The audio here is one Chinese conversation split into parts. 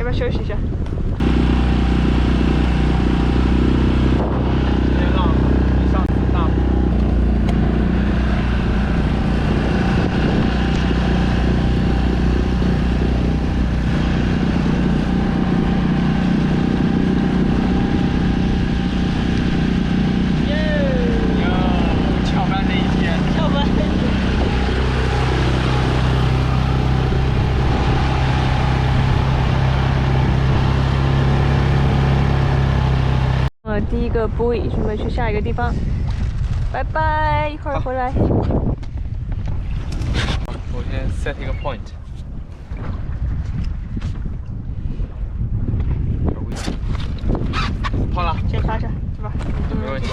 不要休息一下？第一个 buoy 准备去下一个地方，拜拜，一会儿回来。我先 set 一个 point。好了，先发下，走吧。没问题，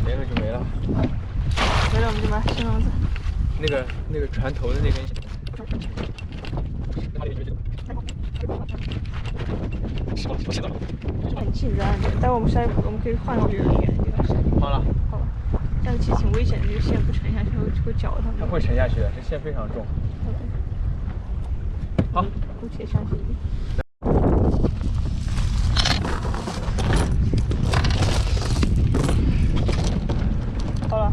没了就没了。没了我们就把新笼子。那个船头的那根。很近的，待会我们下一步我们可以换个远一点的地方下。好了，好吧。这样其实挺危险的，这个线不沉下去会绞它们。它会沉下去的，这线非常重。好，姑且相信你。好了。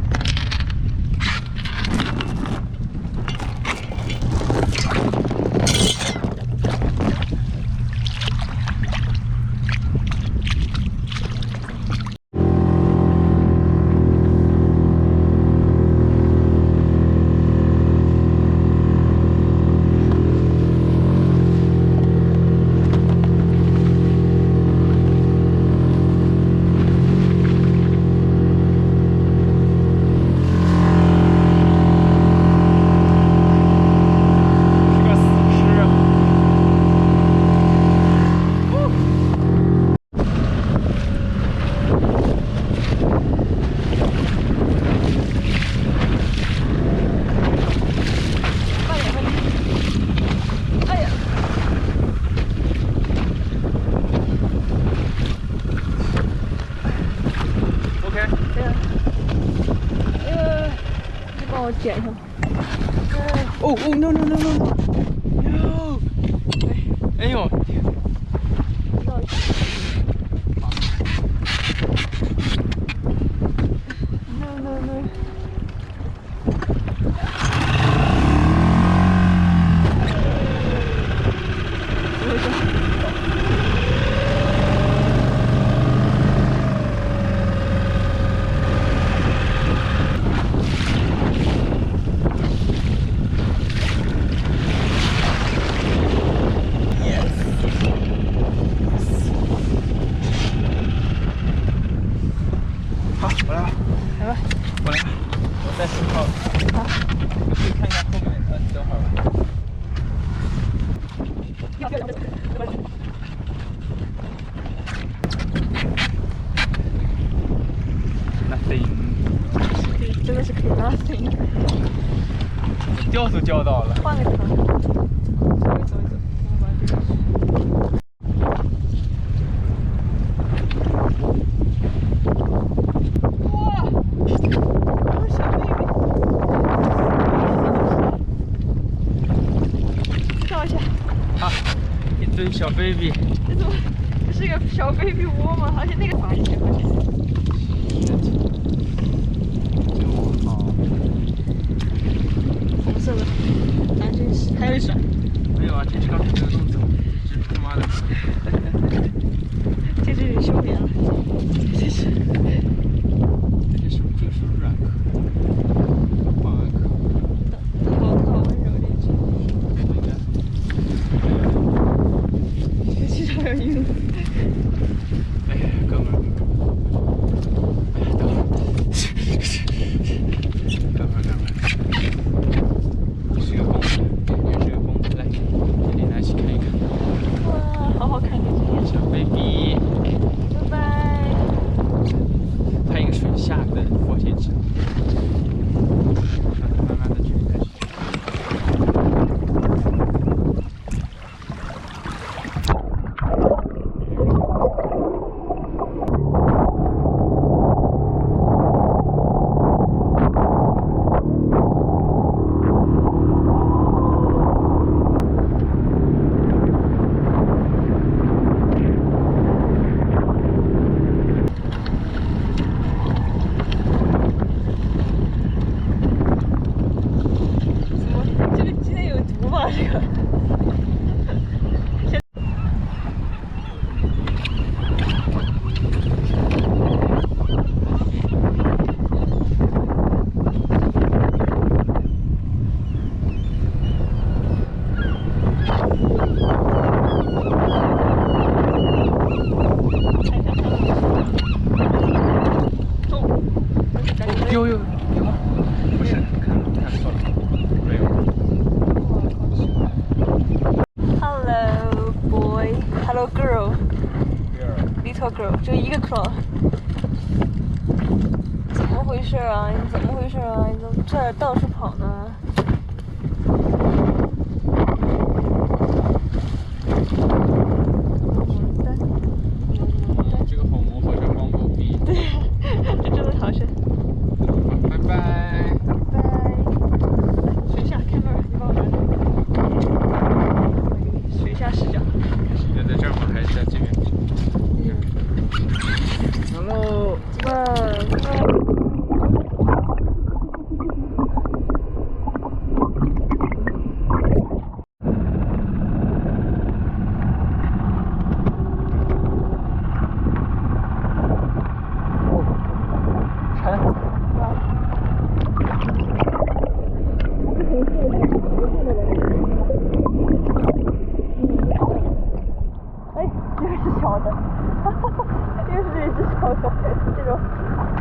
捡上。哦哦 no no no no no！ 哎呦！ No no no！ 好，我来吧。来吧。我来吧。我在信号。好。我去看一下后面。你等会儿吧。Nothing。真的是可以 nothing。钓都钓到了。换个地方。稍微走一走，我们把这个。对，小 baby， 这怎么？这是一个小 baby 窝吗？而且那个发一点，红色的，啊，真是，还有一只。没有啊，这只刚才没有弄走，这只他妈的，这只有休眠了，这只。这是软壳，保安壳。好温柔这只。至少有一个。哎呀，哥们儿，哎呀，等会儿，哥们儿，是个公的，也是个公的，来，给你拿起看一看。哇，好好看这只。小 baby，拜拜。Hello girl，little girl，就一个 claw。怎么回事啊？你怎么回事啊？你怎么这儿到处跑呢？这个红魔火车黄狗逼。对，这真的好深。拜拜。拜。水下 camera， 你帮我拿。水下视角。要在这儿吗？还是在这边？走喽。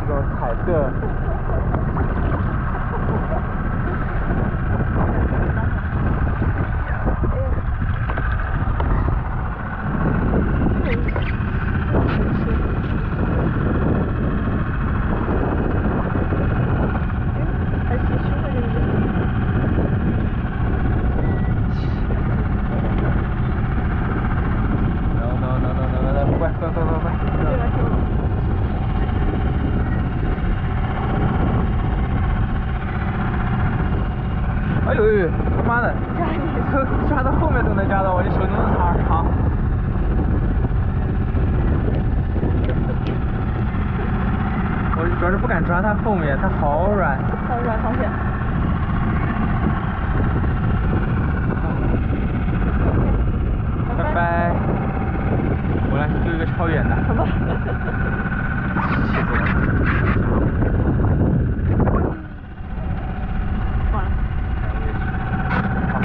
这种彩色。哎呦呦，他妈的，抓到后面都能抓到，我这手那么长。我主要是不敢抓它后面，它好软。好软，好险。拜拜。我来割一个超远的。好吧。气死我了。